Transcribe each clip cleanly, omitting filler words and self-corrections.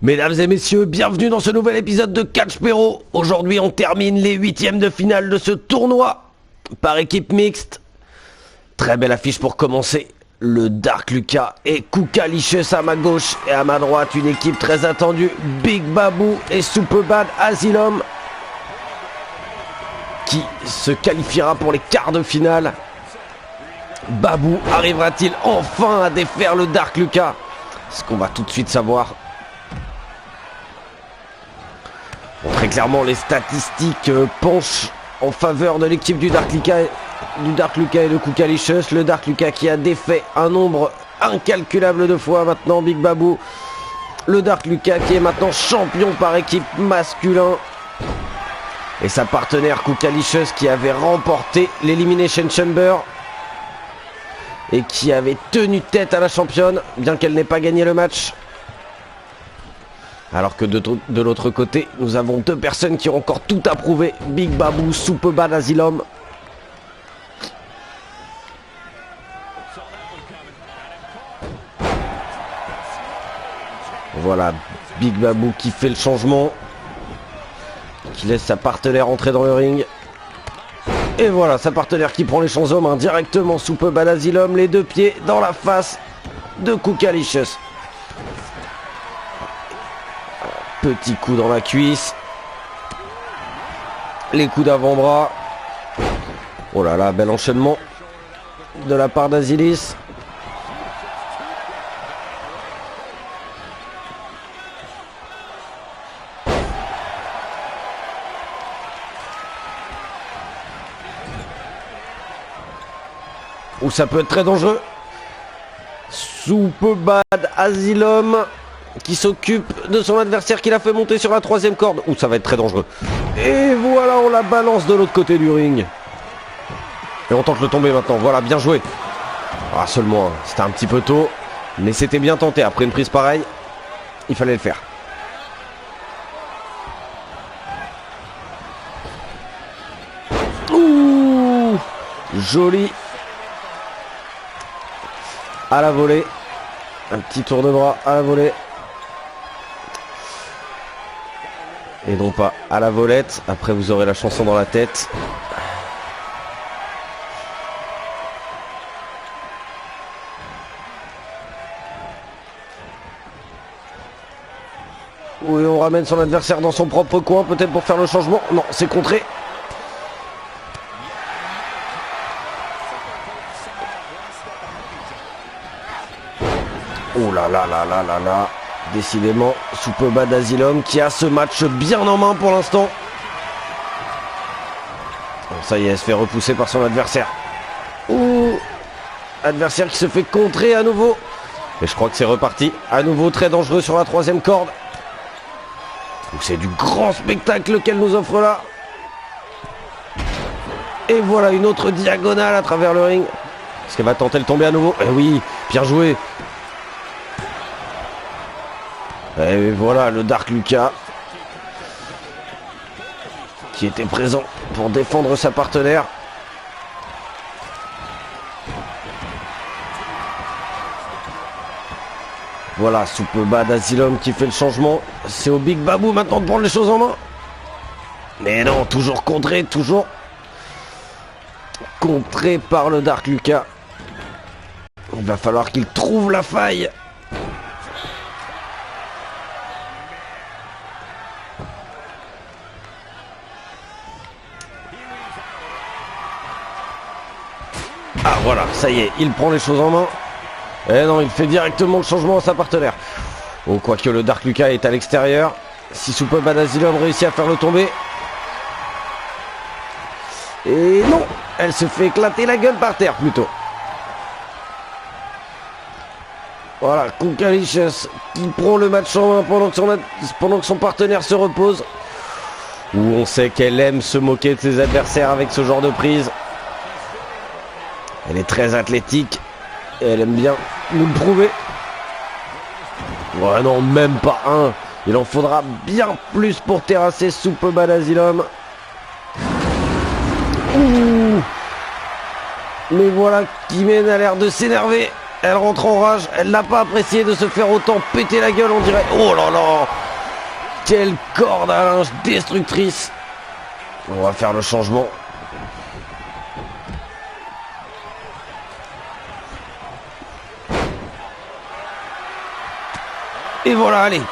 Mesdames et messieurs, bienvenue dans ce nouvel épisode de Catch Pero. Aujourd'hui, on termine les huitièmes de finale de ce tournoi par équipe mixte. Très belle affiche pour commencer. Le Dark Lucas et Kukalicious à ma gauche et à ma droite, une équipe très attendue. Big Babou et Superbad Asylum qui se qualifiera pour les quarts de finale. Babou arrivera-t-il enfin à défaire le Dark Lucas? Ce qu'on va tout de suite savoir. Bon, très clairement, les statistiques penchent en faveur de l'équipe du Dark Lucas et de Kukalicious. Le Dark Lucas qui a défait un nombre incalculable de fois maintenant Big Babou. Le Dark Lucas qui est maintenant champion par équipe masculin. Et sa partenaire Kukalicious qui avait remporté l'Elimination Chamber et qui avait tenu tête à la championne, bien qu'elle n'ait pas gagné le match. Alors que de l'autre côté, nous avons deux personnes qui ont encore tout à prouver. Big Babou, Superbad Asylum. Voilà, Big Babou qui fait le changement. Qui laisse sa partenaire entrer dans le ring. Et voilà, sa partenaire qui prend les champs en main directement. Superbad Asylum, les deux pieds dans la face de Kukalicious. Petit coup dans la cuisse. Les coups d'avant-bras. Oh là là, bel enchaînement de la part d'Asilis. Ou ça peut être très dangereux. Superbad Asylum qui s'occupe de son adversaire qui l'a fait monter sur la troisième corde. Ouh, ça va être très dangereux. Et voilà, on la balance de l'autre côté du ring. Et on tente le tomber maintenant. Voilà, bien joué. Ah, seulement, c'était un petit peu tôt. Mais c'était bien tenté. Après une prise pareille, il fallait le faire. Ouh, joli. À la volée. Un petit tour de bras à la volée. Et non pas à la volette. Après vous aurez la chanson dans la tête. Oui, on ramène son adversaire dans son propre coin. Peut-être pour faire le changement. Non, c'est contré. Oh là là là là là là. Décidément, Superbad Asylum qui a ce match bien en main pour l'instant. Bon, ça y est, elle se fait repousser par son adversaire. Ouh, adversaire qui se fait contrer à nouveau. Et je crois que c'est reparti. À nouveau très dangereux sur la troisième corde. C'est du grand spectacle qu'elle nous offre là. Et voilà une autre diagonale à travers le ring. Est-ce qu'elle va tenter de tomber à nouveau? Eh oui, bien joué. Et voilà le Dark Lucas qui était présent pour défendre sa partenaire. Voilà, Superbad Asylum qui fait le changement. C'est au Big Babou maintenant de prendre les choses en main. Mais non, toujours contré, toujours contré par le Dark Lucas. Il va falloir qu'il trouve la faille. Ah voilà, ça y est, il prend les choses en main. Et non, il fait directement le changement à sa partenaire. Oh, quoique le Dark Lucas est à l'extérieur. Si Superbad Asylum réussit à faire le tomber. Et non, elle se fait éclater la gueule par terre plutôt. Voilà, Kukalicious qui prend le match en main pendant que son partenaire se repose. Où on sait qu'elle aime se moquer de ses adversaires avec ce genre de prise. Elle est très athlétique et elle aime bien nous le prouver. Ouais, non, même pas un. Il en faudra bien plus pour terrasser Superbad Asylum. Ouh. Mais voilà, Kimen a l'air de s'énerver. Elle rentre en rage. Elle n'a pas apprécié de se faire autant péter la gueule, on dirait. Oh là là! Quelle corde à linge destructrice. On va faire le changement. Et voilà, allez.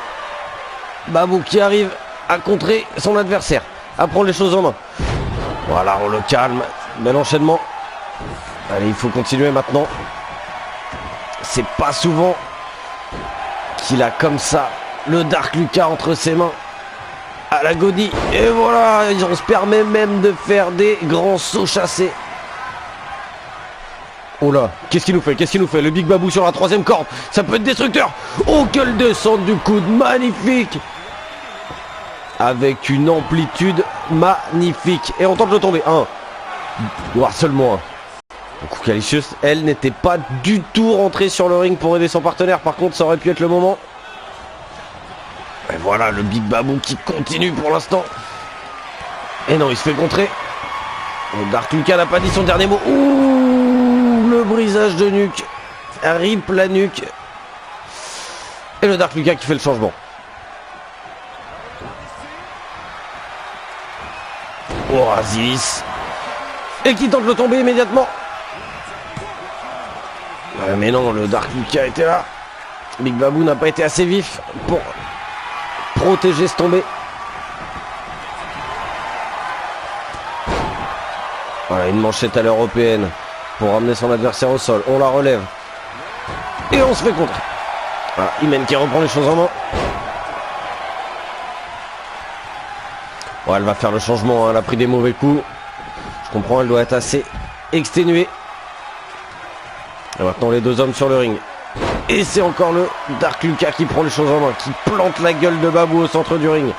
Babou qui arrive à contrer son adversaire, à prendre les choses en main. Voilà, on le calme. Bel enchaînement. Allez, il faut continuer maintenant. C'est pas souvent qu'il a comme ça le Dark Lucas entre ses mains. À la godille. Et voilà, on se permet même de faire des grands sauts chassés. Oh là, qu'est-ce qu'il nous fait? Qu'est-ce qu'il nous fait? Le Big Babou sur la troisième corde. Ça peut être destructeur. Oh, quelle descente du coude. Magnifique. Avec une amplitude magnifique. Et on tente de tomber. Un. Voire seulement un. Kukalicious, elle, n'était pas du tout rentrée sur le ring pour aider son partenaire. Par contre, ça aurait pu être le moment. Et voilà, le Big Babou qui continue pour l'instant. Et non, il se fait contrer. Le Dark Lucas n'a pas dit son dernier mot. Ouh, le brisage de nuque. Rip la nuque. Et le Dark Lucas qui fait le changement. Oh, Aziz. Et qui tente de tomber immédiatement. Mais non, le Dark Lucas était là. Big Babou n'a pas été assez vif pour protéger ce tombé. Voilà, une manchette à l'européenne pour ramener son adversaire au sol. On la relève. Et on se fait contre. Voilà, Imen qui reprend les choses en main. Bon, elle va faire le changement, hein. Elle a pris des mauvais coups. Je comprends, elle doit être assez exténuée. Et maintenant les deux hommes sur le ring. Et c'est encore le Dark Lucas qui prend les choses en main, qui plante la gueule de Babou au centre du ring.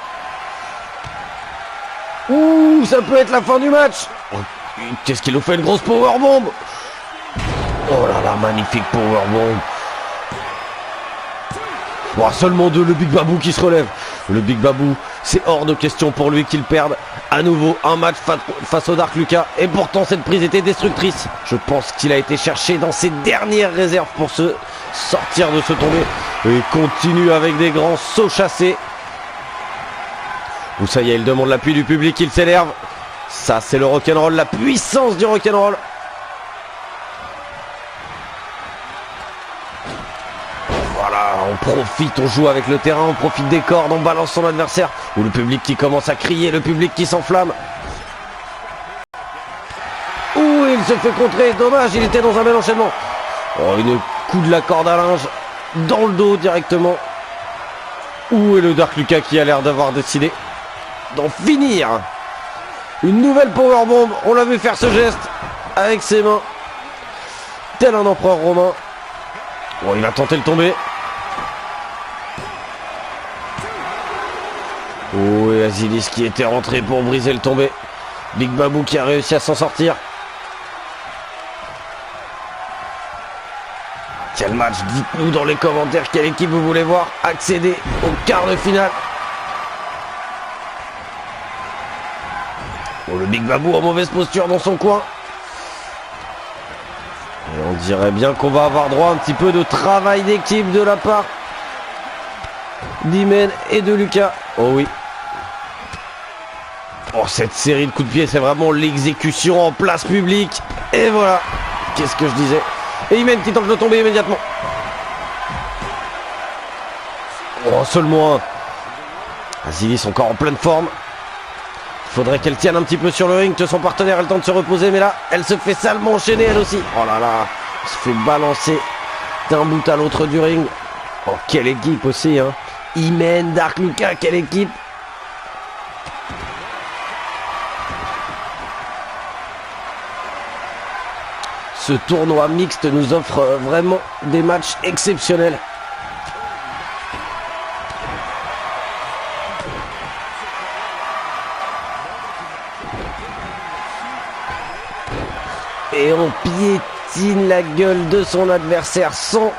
Ouh, ça peut être la fin du match. Qu'est-ce qu'il nous fait, une grosse powerbomb? Oh là là, magnifique powerbomb. Bon, seulement deux, le Big Babou qui se relève. Le Big Babou, c'est hors de question pour lui qu'il perde à nouveau un match face au Dark Lucas. Et pourtant cette prise était destructrice. Je pense qu'il a été cherché dans ses dernières réserves pour se sortir de ce tombé. Et il continue avec des grands sauts chassés. Ou ça y est, il demande l'appui du public, il s'énerve. Ça c'est le rock'n'roll, la puissance du rock'n'roll. On profite, on joue avec le terrain, on profite des cordes, on balance son adversaire. Ou le public qui commence à crier, le public qui s'enflamme. Ouh, il se fait contrer, dommage, il était dans un bel enchaînement. Oh, une coup de la corde à linge dans le dos directement. Ouh, et le Dark Lucas qui a l'air d'avoir décidé d'en finir. Une nouvelle powerbomb, on l'a vu faire ce geste avec ses mains. Tel un empereur romain. Bon, il va tenter le tomber. Oh, et Azilis qui était rentré pour briser le tombé. Big Babou qui a réussi à s'en sortir. Quel match? Dites-nous dans les commentaires quelle équipe vous voulez voir accéder au quart de finale. Oh, le Big Babou en mauvaise posture dans son coin. Et on dirait bien qu'on va avoir droit à un petit peu de travail d'équipe de la part d'Imen et de Lucas. Oh oui. Oh, cette série de coups de pied, c'est vraiment l'exécution en place publique. Et voilà. Qu'est-ce que je disais? Et Imen qui tente de tomber immédiatement. Oh, seulement un. Azilis encore en pleine forme. Il faudrait qu'elle tienne un petit peu sur le ring, que son partenaire ait le temps de se reposer. Mais là, elle se fait salement enchaîner elle aussi. Oh là là. Elle se fait balancer d'un bout à l'autre du ring. Oh, quelle équipe aussi, hein. Imen, Dark Lucas, quelle équipe. Ce tournoi mixte nous offre vraiment des matchs exceptionnels. Et on piétine la gueule de son adversaire sans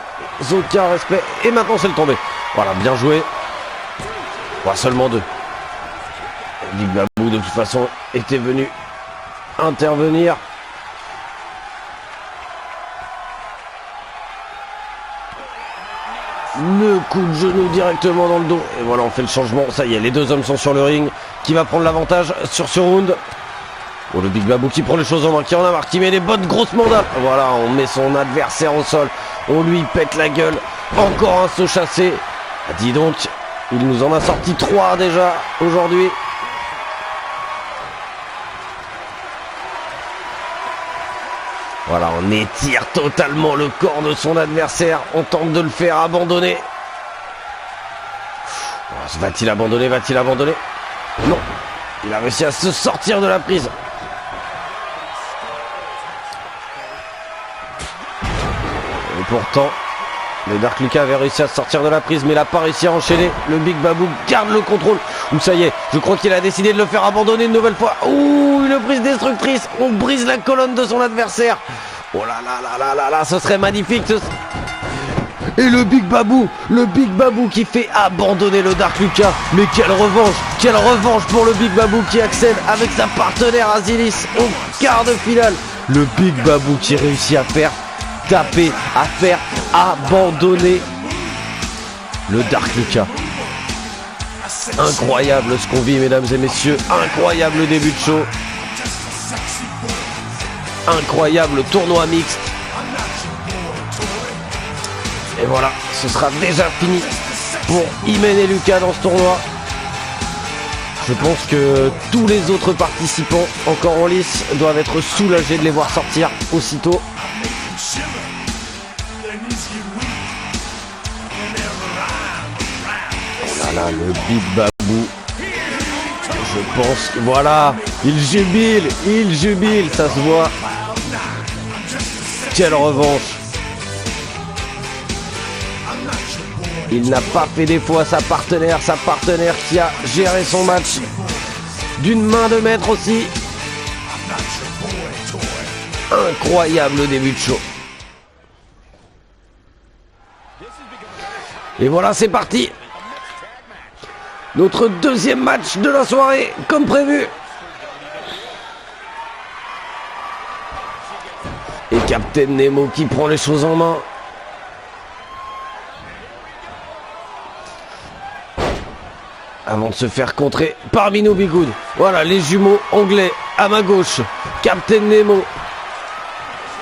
aucun respect. Et maintenant c'est le tombé. Voilà, bien joué. Voilà, seulement deux. Big Babou de toute façon était venu intervenir. Le coup de genou directement dans le dos. Et voilà, on fait le changement. Ça y est, les deux hommes sont sur le ring. Qui va prendre l'avantage sur ce round? Oh, le Big Babou qui prend les choses en main, qui en a marre, qui met des bonnes grosses mandales. Voilà, on met son adversaire au sol. On lui pète la gueule. Encore un saut chassé. Ah, dis donc, il nous en a sorti 3 déjà aujourd'hui. Voilà, on étire totalement le corps de son adversaire. On tente de le faire abandonner. Va-t-il abandonner? Va-t-il abandonner? Non. Il a réussi à se sortir de la prise. Et pourtant, le Dark Lucas avait réussi à se sortir de la prise, mais il n'a pas réussi à enchaîner. Le Big Babou garde le contrôle. Ouh, ça y est, je crois qu'il a décidé de le faire abandonner une nouvelle fois. Ouh, une prise destructrice. On brise la colonne de son adversaire. Oh là là là là là là, ce serait magnifique. Et le Big Babou qui fait abandonner le Dark Lucas. Mais quelle revanche pour le Big Babou qui accède avec sa partenaire Azilis au quart de finale. Le Big Babou qui réussit à faire taper, à faire abandonner le Dark Lucas. Incroyable ce qu'on vit, mesdames et messieurs. Incroyable début de show. Incroyable tournoi mixte. Et voilà, ce sera déjà fini pour Imen et Lucas dans ce tournoi. Je pense que tous les autres participants encore en lice doivent être soulagés de les voir sortir aussitôt. Oh là là, le Big Babou. Je pense que voilà, il jubile, ça se voit. Quelle revanche. Il n'a pas fait défaut à sa partenaire qui a géré son match d'une main de maître aussi. Incroyable début de show. Et voilà, c'est parti. Notre deuxième match de la soirée, comme prévu. Et Captain Nemo qui prend les choses en main. Avant de se faire contrer par Minou Bigoud. Voilà, les jumeaux anglais à ma gauche. Captain Nemo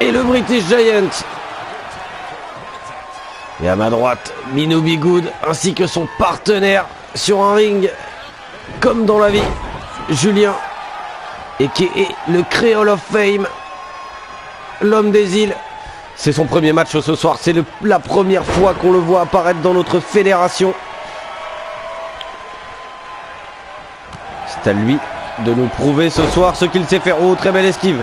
et le British Giant. Et à ma droite, Minou Bigoud ainsi que son partenaire sur un ring comme dans la vie, Julien, et qui est le Creole of Fame, l'homme des îles. C'est son premier match ce soir. C'est la première fois qu'on le voit apparaître dans notre fédération. C'est à lui de nous prouver ce soir ce qu'il sait faire. Oh, très belle esquive.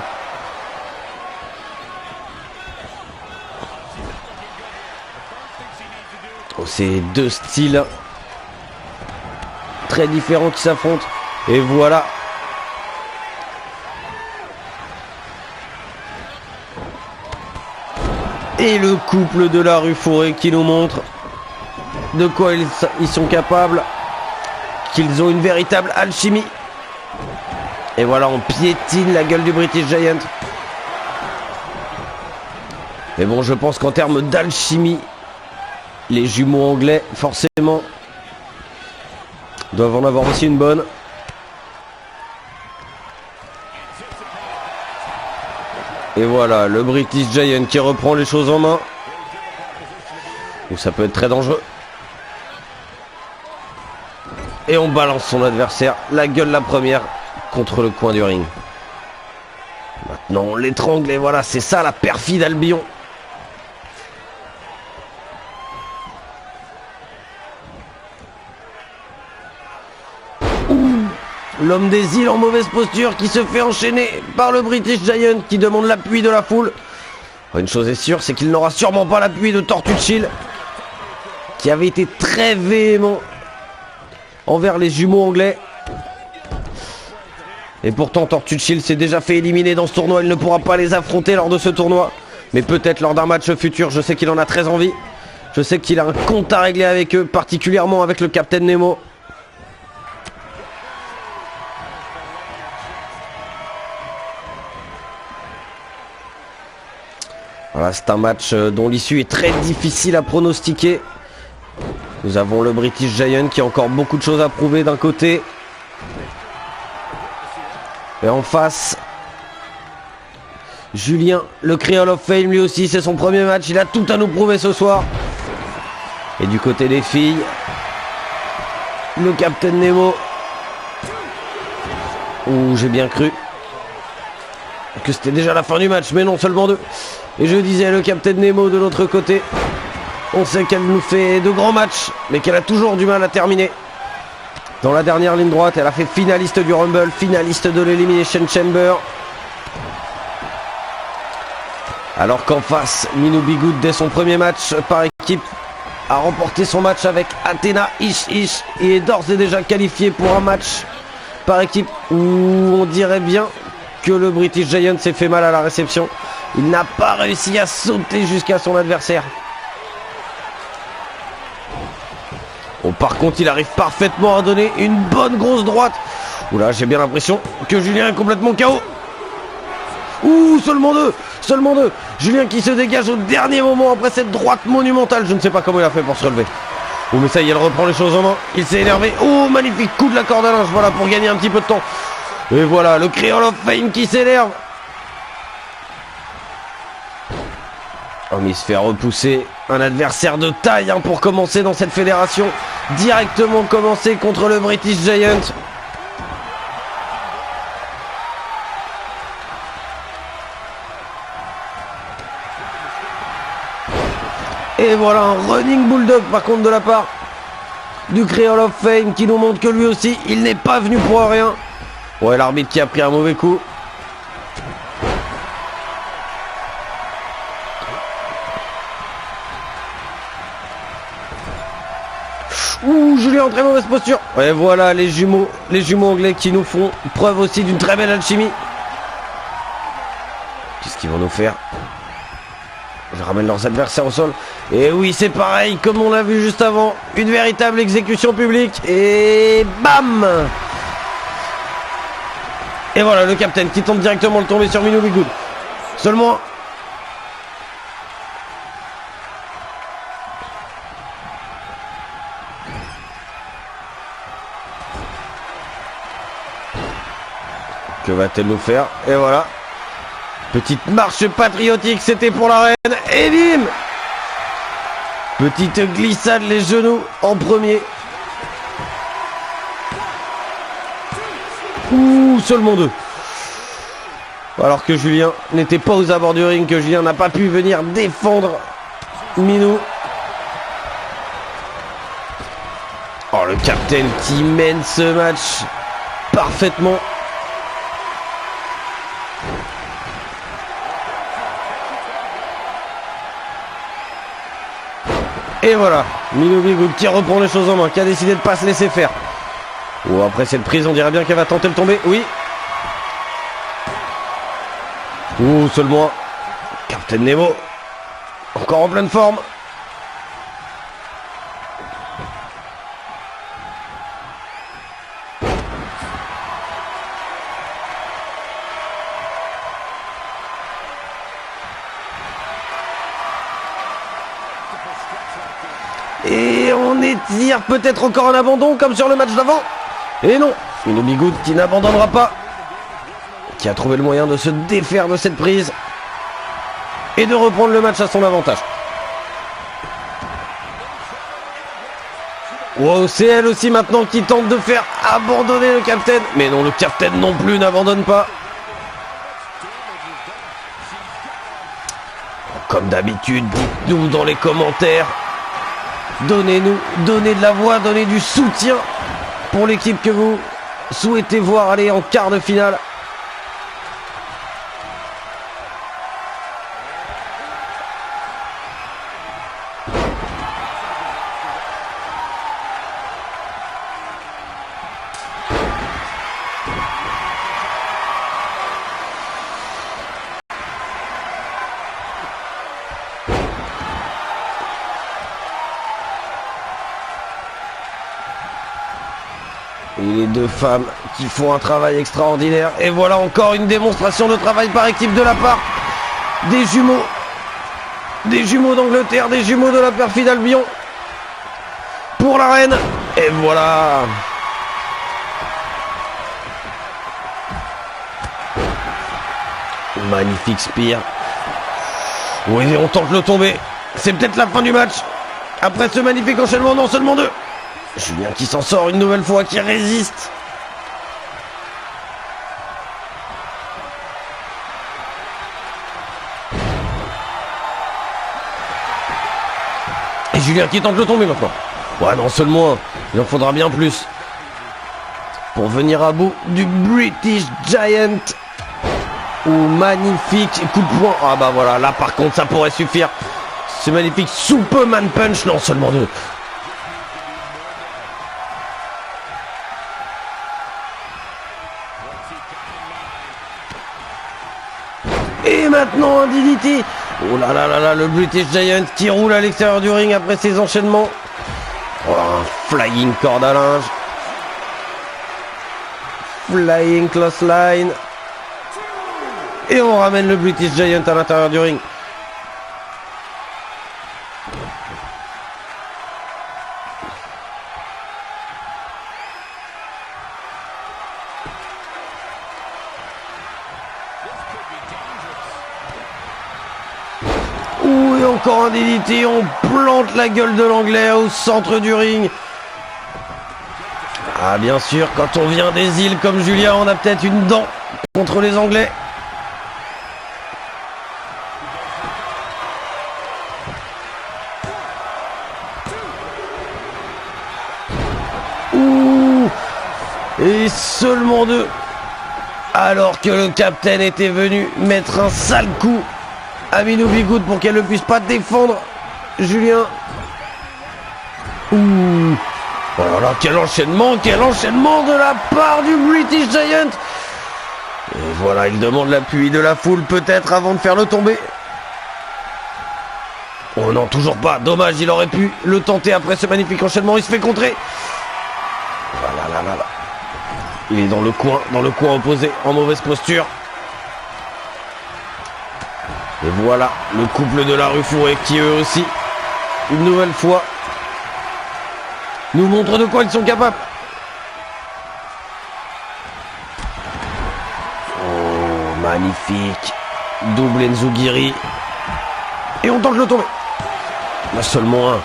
Oh, c'est deux styles très différents qui s'affrontent. Et voilà. Et le couple de la rue Fourré qui nous montre de quoi ils sont capables. Qu'ils ont une véritable alchimie. Et voilà, on piétine la gueule du British Giant. Mais bon, je pense qu'en termes d'alchimie, les jumeaux anglais, forcément, doivent en avoir aussi une bonne. Et voilà, le British Giant qui reprend les choses en main. Donc ça peut être très dangereux. Et on balance son adversaire, la gueule la première, contre le coin du ring. Maintenant on l'étrangle et voilà, c'est ça la perfide Albion. L'homme des îles en mauvaise posture qui se fait enchaîner par le British Giant qui demande l'appui de la foule. Une chose est sûre, c'est qu'il n'aura sûrement pas l'appui de Tortue de Chill, qui avait été très véhément envers les jumeaux anglais. Et pourtant Tortue de Chill s'est déjà fait éliminer dans ce tournoi. Il ne pourra pas les affronter lors de ce tournoi, mais peut-être lors d'un match futur. Je sais qu'il en a très envie. Je sais qu'il a un compte à régler avec eux, particulièrement avec le Captain Nemo. Voilà, c'est un match dont l'issue est très difficile à pronostiquer. Nous avons le British Giant qui a encore beaucoup de choses à prouver d'un côté. Et en face, Julien, le Creole of Fame, lui aussi, c'est son premier match. Il a tout à nous prouver ce soir. Et du côté des filles, le Captain Nemo. Ouh, j'ai bien cru que c'était déjà la fin du match, mais non, seulement 2. Et je disais, le Captain Nemo de l'autre côté. On sait qu'elle nous fait de grands matchs, mais qu'elle a toujours du mal à terminer. Dans la dernière ligne droite, elle a fait finaliste du Rumble, finaliste de l'Elimination Chamber. Alors qu'en face, Minou Bigoud, dès son premier match par équipe, a remporté son match avec Athena Ish et est d'ores et déjà qualifié pour un match par équipe où on dirait bien que le British Giant s'est fait mal à la réception. Il n'a pas réussi à sauter jusqu'à son adversaire. Bon, par contre, il arrive parfaitement à donner une bonne grosse droite. Oula, j'ai bien l'impression que Julien est complètement KO. Ouh, seulement 2. Seulement 2. Julien qui se dégage au dernier moment après cette droite monumentale. Je ne sais pas comment il a fait pour se relever. Oh, mais ça y est, il reprend les choses en main. Il s'est énervé. Oh, magnifique coup de la corde à linge. Voilà, pour gagner un petit peu de temps. Et voilà, le Creole of Fame qui s'énerve. Oh, mais il se fait repousser. Un adversaire de taille hein, pour commencer dans cette fédération. Directement commencer contre le British Giant. Et voilà un running bulldog par contre de la part du Creole of Fame qui nous montre que lui aussi il n'est pas venu pour rien. Ouais, l'arbitre qui a pris un mauvais coup. Ouh, Julien en très mauvaise posture. Ouais, voilà les jumeaux anglais qui nous font preuve aussi d'une très belle alchimie. Qu'est-ce qu'ils vont nous faire? Ils ramènent leurs adversaires au sol. Et oui, c'est pareil, comme on l'a vu juste avant. Une véritable exécution publique. Et bam! Et voilà, le capitaine qui tente directement de tomber sur Minou Bigoud. Seulement... Que va-t-elle nous faire? Et voilà. Petite marche patriotique, c'était pour la reine. Et bim! Petite glissade, les genoux en premier. Ouh, seulement 2. Alors que Julien n'était pas aux abords du ring, que Julien n'a pas pu venir défendre Minou. Oh, le capitaine qui mène ce match parfaitement. Et voilà, Minou Bigoud qui reprend les choses en main, qui a décidé de ne pas se laisser faire. Oh, après cette prise, on dirait bien qu'elle va tenter le tomber. Oui. Ouh, seulement Captain Nemo. Encore en pleine forme. Et on étire peut-être encore un abandon comme sur le match d'avant. Et non, Minou Bigoud qui n'abandonnera pas. Qui a trouvé le moyen de se défaire de cette prise. Et de reprendre le match à son avantage. Wow, c'est elle aussi maintenant qui tente de faire abandonner le capitaine. Mais non, le capitaine non plus n'abandonne pas. Comme d'habitude, dites-nous dans les commentaires. Donnez de la voix, donnez du soutien pour l'équipe que vous souhaitez voir aller en quart de finale. Et les deux femmes qui font un travail extraordinaire. Et voilà encore une démonstration de travail par équipe de la part des jumeaux. Des jumeaux d'Angleterre, des jumeaux de la perfide Albion. pour la reine. Et voilà. Magnifique Spear. Oui, on tente le tomber. C'est peut-être la fin du match. Après ce magnifique enchaînement, non seulement deux. Julien qui s'en sort une nouvelle fois, qui résiste. Et Julien qui tente le tomber maintenant. Ouais, non seulement, il en faudra bien plus pour venir à bout du British Giant. Ou magnifique coup de poing. Ah bah voilà, là par contre ça pourrait suffire. Ce magnifique Superman Punch, non seulement deux. Et maintenant un DDT. Oh là là là là, le British Giant qui roule à l'extérieur du ring après ses enchaînements. Oh, un flying corde à linge. Flying clothesline. Et on ramène le British Giant à l'intérieur du ring. Ouh, et encore un DDT. On plante la gueule de l'anglais au centre du ring. Ah bien sûr, quand on vient des îles comme Julien, on a peut-être une dent contre les Anglais. Ouh, et seulement deux. Alors que le capitaine était venu mettre un sale coup à Minou Bigoud pour qu'elle ne puisse pas défendre Julien. Ouh. Oh là là, quel enchaînement de la part du British Giant. Et voilà, il demande l'appui de la foule peut-être avant de faire le tomber. Oh non, toujours pas, dommage, il aurait pu le tenter après ce magnifique enchaînement, il se fait contrer. Voilà, là, là, là. Il est dans le coin opposé, en mauvaise posture. Et voilà, le couple de la rue Fourré qui eux aussi, une nouvelle fois, nous montre de quoi ils sont capables. Oh, magnifique. Double Enzugiri. Et on tente le tomber. Il y en a seulement un.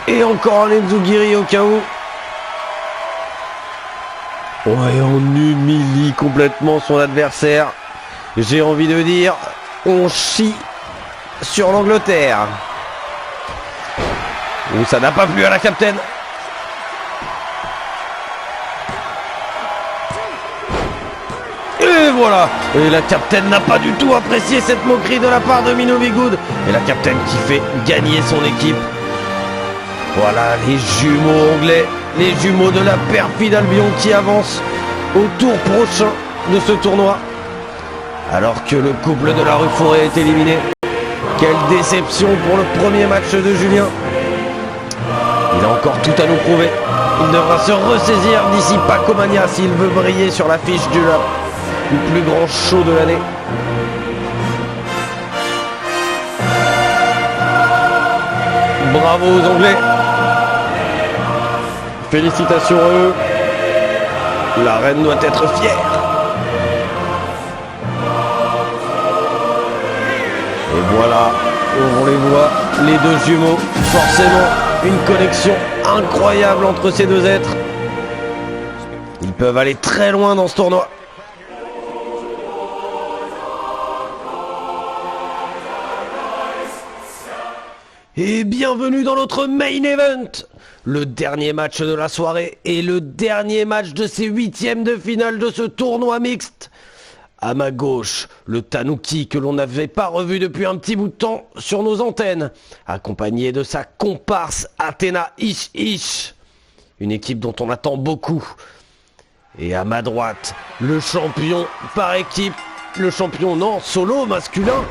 Et encore un Enzugiri au cas où. Ouais, on humilie complètement son adversaire. J'ai envie de dire, on chie sur l'Angleterre. Où ça n'a pas plu à la capitaine. Et voilà. Et la capitaine n'a pas du tout apprécié cette moquerie de la part de Minou Bigoud. Et la capitaine qui fait gagner son équipe. Voilà les jumeaux anglais. Les jumeaux de la perfide Albion qui avancent au tour prochain de ce tournoi. Alors que le couple de la rue Forêt est éliminé. Quelle déception pour le premier match de Julien. Il a encore tout à nous prouver. Il devra se ressaisir d'ici Pacomania s'il veut briller sur l'affiche du plus grand show de l'année. Bravo aux Anglais. Félicitations à eux. La reine doit être fière. Et voilà, on les voit, les deux jumeaux. Forcément, une connexion incroyable entre ces deux êtres. Ils peuvent aller très loin dans ce tournoi. Et bienvenue dans notre main event. Le dernier match de la soirée et le dernier match de ces huitièmes de finale de ce tournoi mixte. À ma gauche, le Tanuki que l'on n'avait pas revu depuis un petit bout de temps sur nos antennes, accompagné de sa comparse Athena Ish Ish. Une équipe dont on attend beaucoup. Et à ma droite, le champion par équipe, le champion non, solo masculin,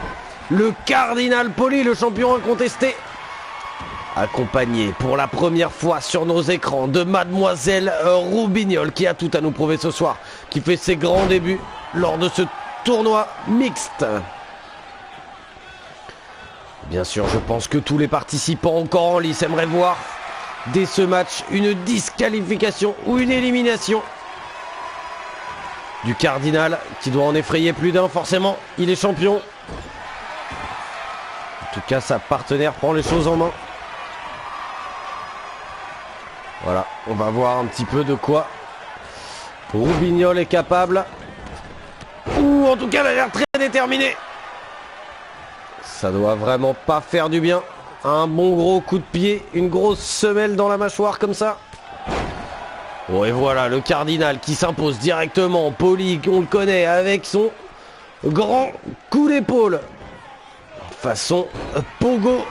le Cardinal Poli, le champion incontesté. Accompagné pour la première fois sur nos écrans de Mademoiselle Roubignol qui a tout à nous prouver ce soir, qui fait ses grands débuts lors de ce tournoi mixte. Bien sûr, je pense que tous les participants encore en lice aimeraient voir dès ce match une disqualification ou une élimination du Cardinal, qui doit en effrayer plus d'un. Forcément, il est champion. En tout cas, sa partenaire prend les choses en main. Voilà, on va voir un petit peu de quoi Roubignoles est capable. Ou en tout cas, elle a l'air très déterminée. Ça doit vraiment pas faire du bien. Un bon gros coup de pied, une grosse semelle dans la mâchoire comme ça. Oh, et voilà le Cardinal qui s'impose directement. Poli, on le connaît, avec son grand coup d'épaule. Façon pogo.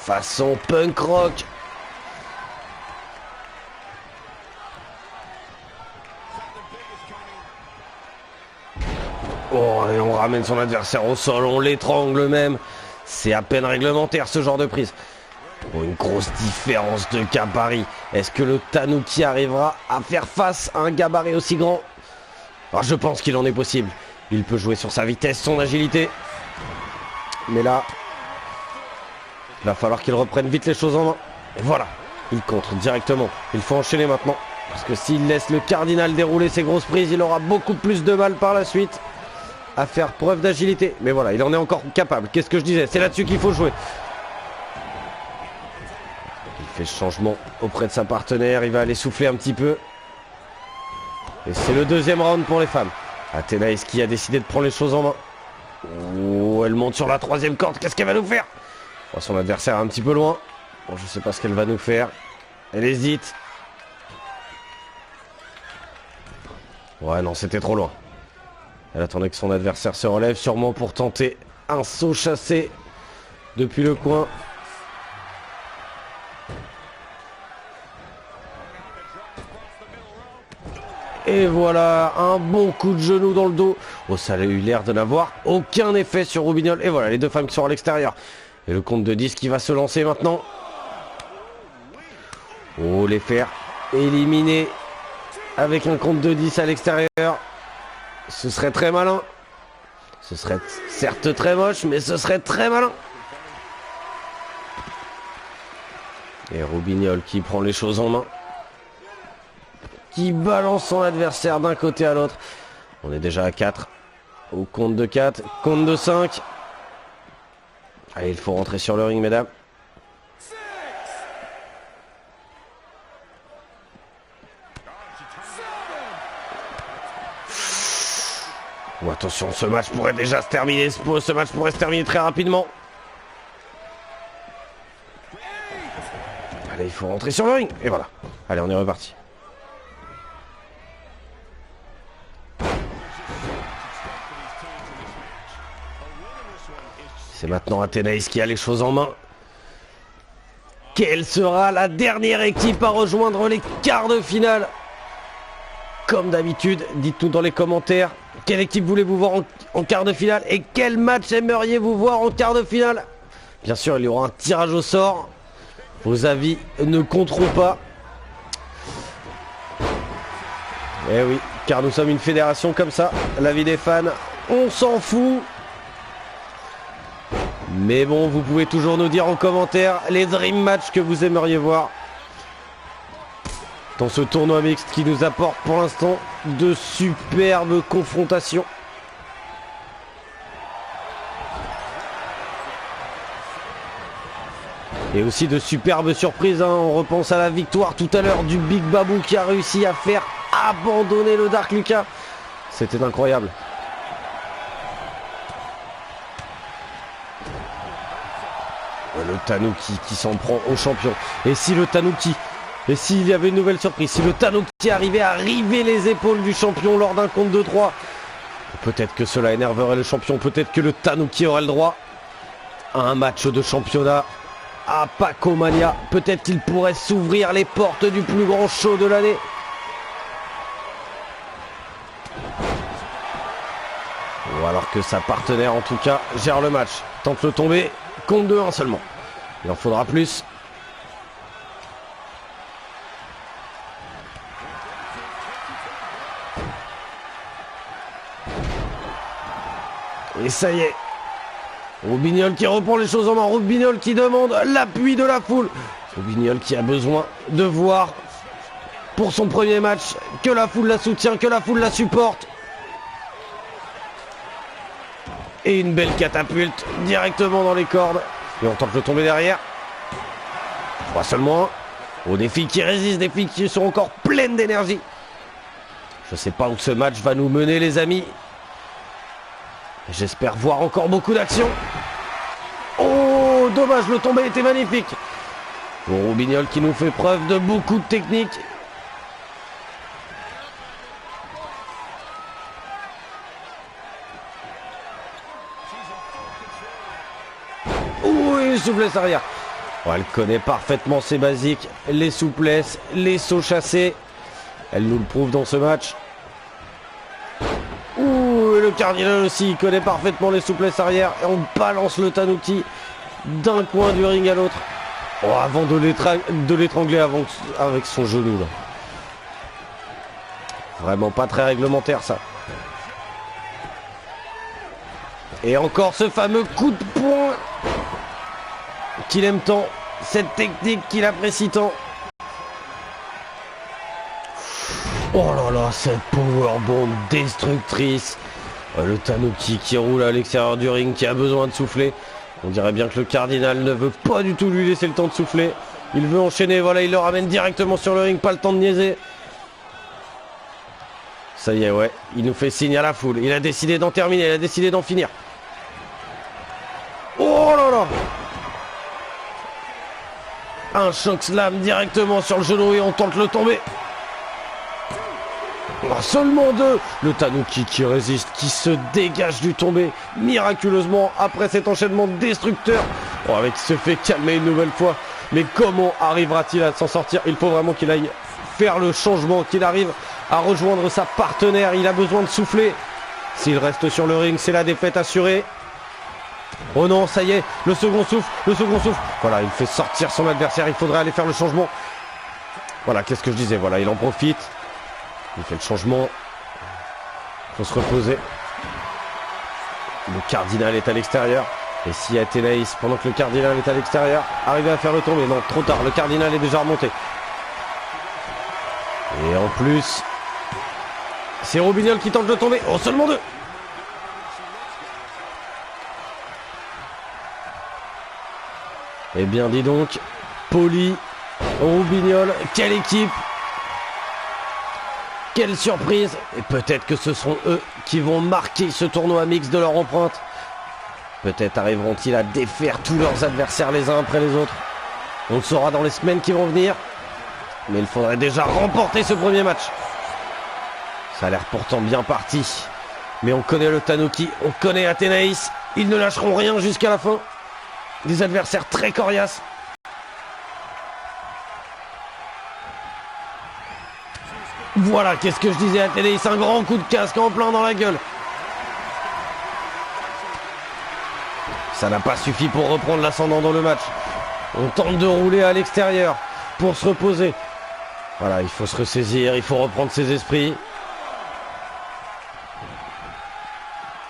Façon punk rock. Oh, et on ramène son adversaire au sol, on l'étrangle même. C'est à peine réglementaire ce genre de prise. Oh, une grosse différence de gabarit. Est-ce que le Tanuki arrivera à faire face à un gabarit aussi grand? Alors, je pense qu'il en est possible. Il peut jouer sur sa vitesse, son agilité. Mais là, il va falloir qu'il reprenne vite les choses en main. Et voilà, il contre directement. Il faut enchaîner maintenant. Parce que s'il laisse le Cardinal dérouler ses grosses prises, il aura beaucoup plus de mal par la suite à faire preuve d'agilité. Mais voilà, il en est encore capable. Qu'est-ce que je disais? C'est là-dessus qu'il faut jouer. Il fait ce changement auprès de sa partenaire. Il va aller souffler un petit peu. Et c'est le deuxième round pour les femmes. Athénaïs qui a décidé de prendre les choses en main. Oh, elle monte sur la troisième corde. Qu'est-ce qu'elle va nous faire? Oh, son adversaire est un petit peu loin. Bon, je sais pas ce qu'elle va nous faire. Elle hésite. Ouais, non, c'était trop loin. Elle attendait que son adversaire se relève, sûrement pour tenter un saut chassé depuis le coin. Et voilà, un bon coup de genou dans le dos. Oh, ça a eu l'air de n'avoir aucun effet sur Roubignoles. Et voilà, les deux femmes qui sont à l'extérieur. Et le compte de 10 qui va se lancer maintenant. Oh, les faire éliminer avec un compte de 10 à l'extérieur. Ce serait très malin. Ce serait certes très moche, mais ce serait très malin. Et Roubignoles qui prend les choses en main. Qui balance son adversaire d'un côté à l'autre. On est déjà à 4. Au compte de 4. Compte de 5. Allez, il faut rentrer sur le ring, mesdames. Oh, attention, ce match pourrait déjà se terminer. Ce match pourrait se terminer très rapidement. Allez, il faut rentrer sur le ring. Et voilà. Allez, on est reparti. C'est maintenant Athénaïs qui a les choses en main. Quelle sera la dernière équipe à rejoindre les quarts de finale? Comme d'habitude, dites-nous dans les commentaires quelle équipe voulez-vous voir en quart de finale et quel match aimeriez-vous voir en quart de finale. Bien sûr, il y aura un tirage au sort. Vos avis ne compteront pas. Eh oui, car nous sommes une fédération comme ça. L'avis des fans, on s'en fout. Mais bon, vous pouvez toujours nous dire en commentaire les dream matchs que vous aimeriez voir dans ce tournoi mixte qui nous apporte pour l'instant de superbes confrontations. Et aussi de superbes surprises, hein. On repense à la victoire tout à l'heure du Big Babou qui a réussi à faire abandonner le Dark Lucas. C'était incroyable. Le Tanuki qui s'en prend au champion. Et si le Tanuki... Et s'il y avait une nouvelle surprise, si le Tanuki arrivait à river les épaules du champion lors d'un compte de 3, peut-être que cela énerverait le champion, peut-être que le Tanuki aurait le droit à un match de championnat à Pacomania. Peut-être qu'il pourrait s'ouvrir les portes du plus grand show de l'année. Ou alors que sa partenaire en tout cas gère le match. Tente le tomber, compte de 1 seulement. Il en faudra plus. Et ça y est. Robignol qui reprend les choses en main. Robignol qui demande l'appui de la foule. Robignol qui a besoin de voir pour son premier match que la foule la soutient, que la foule la supporte. Et une belle catapulte directement dans les cordes. Et on tente de tomber derrière. 3 seulement 1. Oh, des filles qui résistent, des filles qui sont encore pleines d'énergie. Je sais pas où ce match va nous mener, les amis. J'espère voir encore beaucoup d'actions. Oh, dommage, le tombé était magnifique. Bon, Robignol qui nous fait preuve de beaucoup de technique. Ouh, une souplesse arrière. Oh, elle connaît parfaitement ses basiques, les souplesses, les sauts chassés. Elle nous le prouve dans ce match. Ouh, et le Cardinal aussi, il connaît parfaitement les souplesses arrière. Et on balance le Tanuki d'un coin du ring à l'autre. Oh, avant de l'étrangler avec son genou là. Vraiment pas très réglementaire ça. Et encore ce fameux coup de poing qu'il aime tant. Cette technique qu'il apprécie tant. Oh là là, cette powerbomb destructrice. Le Tanuki qui roule à l'extérieur du ring, qui a besoin de souffler. On dirait bien que le Cardinal ne veut pas du tout lui laisser le temps de souffler. Il veut enchaîner, voilà, il le ramène directement sur le ring, pas le temps de niaiser. Ça y est, ouais, il nous fait signe à la foule. Il a décidé d'en terminer, il a décidé d'en finir. Oh là là! Un choc slam directement sur le genou et on tente le tomber. Seulement 2. Le Tanuki qui résiste, qui se dégage du tombé miraculeusement après cet enchaînement destructeur. Oh, avec se fait calmer une nouvelle fois. Mais comment arrivera-t-il à s'en sortir? Il faut vraiment qu'il aille faire le changement, qu'il arrive à rejoindre sa partenaire. Il a besoin de souffler. S'il reste sur le ring, c'est la défaite assurée. Oh non, ça y est, le second souffle, le second souffle. Voilà, il fait sortir son adversaire, il faudrait aller faire le changement. Voilà, qu'est-ce que je disais, voilà, il en profite. Il fait le changement. Il faut se reposer. Le Cardinal est à l'extérieur. Et si Athénaïs, pendant que le Cardinal est à l'extérieur, arrive à faire le tomber, non, trop tard, le Cardinal est déjà remonté. Et en plus, c'est Robignol qui tente de tomber. Oh, seulement 2. Eh bien, dis donc, Paulie, Robignol, quelle équipe! Quelle surprise! Et peut-être que ce sont eux qui vont marquer ce tournoi mix de leur empreinte. Peut-être arriveront-ils à défaire tous leurs adversaires les uns après les autres. On le saura dans les semaines qui vont venir. Mais il faudrait déjà remporter ce premier match. Ça a l'air pourtant bien parti. Mais on connaît le Tanuki, on connaît Athénaïs. Ils ne lâcheront rien jusqu'à la fin. Des adversaires très coriaces. Voilà, qu'est-ce que je disais à Athénaïs, un grand coup de casque en plein dans la gueule. Ça n'a pas suffi pour reprendre l'ascendant dans le match. On tente de rouler à l'extérieur pour se reposer. Voilà, il faut se ressaisir, il faut reprendre ses esprits.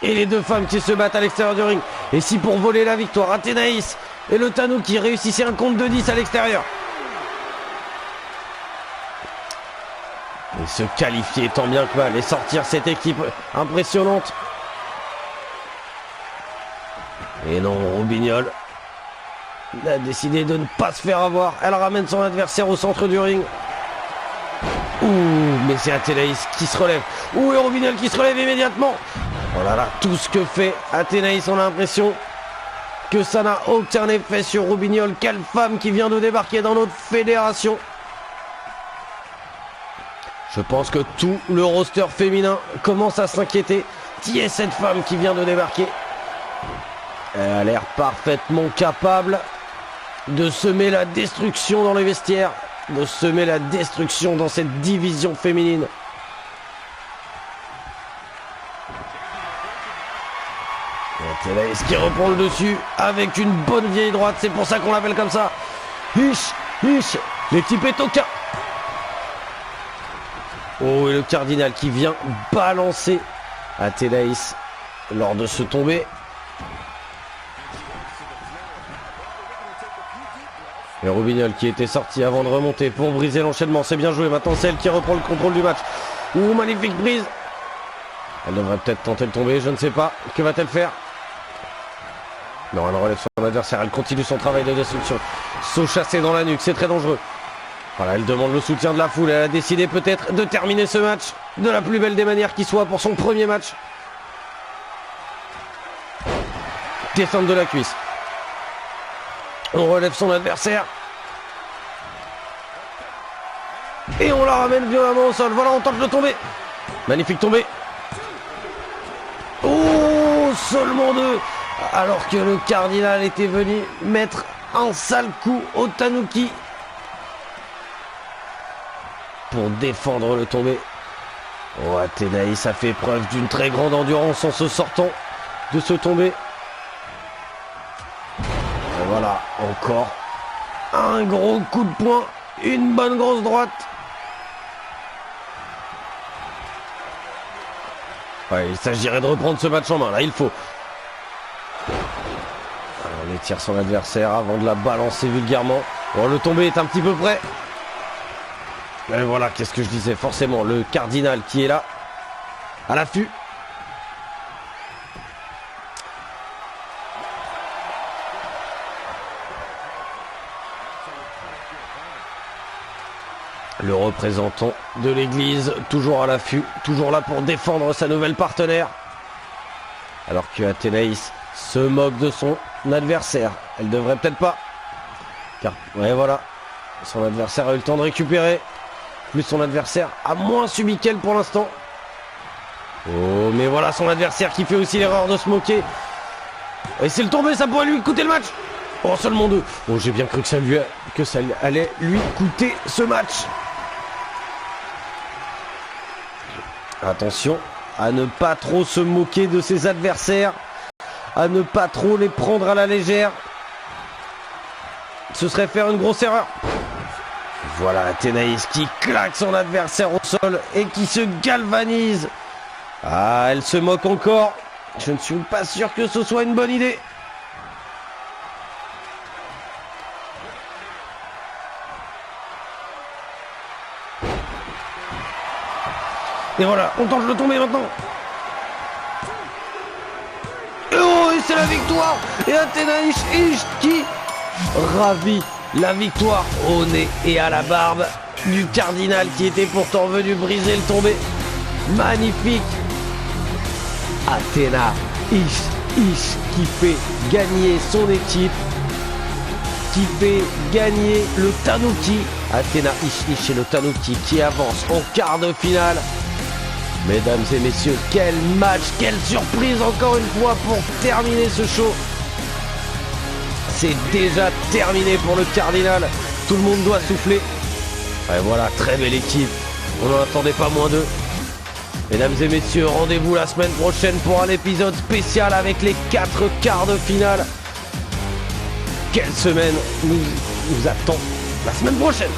Et les deux femmes qui se battent à l'extérieur du ring. Et si pour voler la victoire, Athénaïs et le Tanuki réussissaient un compte de 10 à l'extérieur. Et se qualifier tant bien que mal et sortir cette équipe impressionnante. Et non, Robignol a décidé de ne pas se faire avoir. Elle ramène son adversaire au centre du ring. Ouh, mais c'est Athénaïs qui se relève. Ouh, et Robignol qui se relève immédiatement. Oh là là, tout ce que fait Athénaïs, on a l'impression que ça n'a aucun effet sur Robignol. Quelle femme qui vient de débarquer dans notre fédération. Je pense que tout le roster féminin commence à s'inquiéter. Qui est cette femme qui vient de débarquer? Elle a l'air parfaitement capable de semer la destruction dans les vestiaires, de semer la destruction dans cette division féminine. Athénaïs qui reprend le dessus avec une bonne vieille droite, c'est pour ça qu'on l'appelle comme ça. Hish, hish, l'équipe est au cas. Oh, et le Cardinal qui vient balancer Athénaïs lors de ce tombé. Et Robignol qui était sorti avant de remonter pour briser l'enchaînement. C'est bien joué. Maintenant, c'est elle qui reprend le contrôle du match. Ouh, magnifique brise. Elle devrait peut-être tenter le tomber. Je ne sais pas. Que va-t-elle faire? Non, elle relève son adversaire. Elle continue son travail de destruction. Saut chassé dans la nuque. C'est très dangereux. Voilà, elle demande le soutien de la foule. Elle a décidé peut-être de terminer ce match de la plus belle des manières qui soit pour son premier match. Descente de la cuisse. On relève son adversaire. Et on la ramène violemment au sol. Voilà, on tente de tomber. Magnifique tombée. Oh, seulement 2. Alors que le Cardinal était venu mettre un sale coup au Tanuki pour défendre le tombé. Oh, Athénaïs a fait preuve d'une très grande endurance en se sortant de ce tombé. Et voilà, encore un gros coup de poing, une bonne grosse droite. Ouais, il s'agirait de reprendre ce match en main, là, il faut. Alors, on étire son adversaire avant de la balancer vulgairement. Bon, le tombé est un petit peu près. Et voilà, qu'est-ce que je disais, forcément, le Cardinal qui est là, à l'affût. Le représentant de l'église, toujours à l'affût, toujours là pour défendre sa nouvelle partenaire. Alors que Athénaïs se moque de son adversaire. Elle devrait peut-être pas. Car, ouais voilà, son adversaire a eu le temps de récupérer. Plus son adversaire a moins subi qu'elle pour l'instant. Oh, mais voilà son adversaire qui fait aussi l'erreur de se moquer. Et c'est le tombé, ça pourrait lui coûter le match. Oh, seulement 2. Oh, j'ai bien cru que ça allait lui coûter ce match. Attention à ne pas trop se moquer de ses adversaires, à ne pas trop les prendre à la légère. Ce serait faire une grosse erreur. Voilà Athénaïs qui claque son adversaire au sol et qui se galvanise. Ah, elle se moque encore. Je ne suis pas sûr que ce soit une bonne idée. Et voilà, on tente de le tomber maintenant. Oh, et c'est la victoire. Et Athénaïs qui ravit la victoire au nez et à la barbe du Cardinal qui était pourtant venu briser le tombé. Magnifique. Athéna Ish qui fait gagner son équipe, qui fait gagner le Tanuki. Athéna Ish et le Tanuki qui avance en quart de finale. Mesdames et messieurs, quel match, quelle surprise encore une fois pour terminer ce show. C'est déjà terminé pour le Cardinal. Tout le monde doit souffler. Et voilà, très belle équipe. On n'en attendait pas moins d'eux. Mesdames et messieurs, rendez-vous la semaine prochaine pour un épisode spécial avec les 4 quarts de finale. Quelle semaine nous attend la semaine prochaine.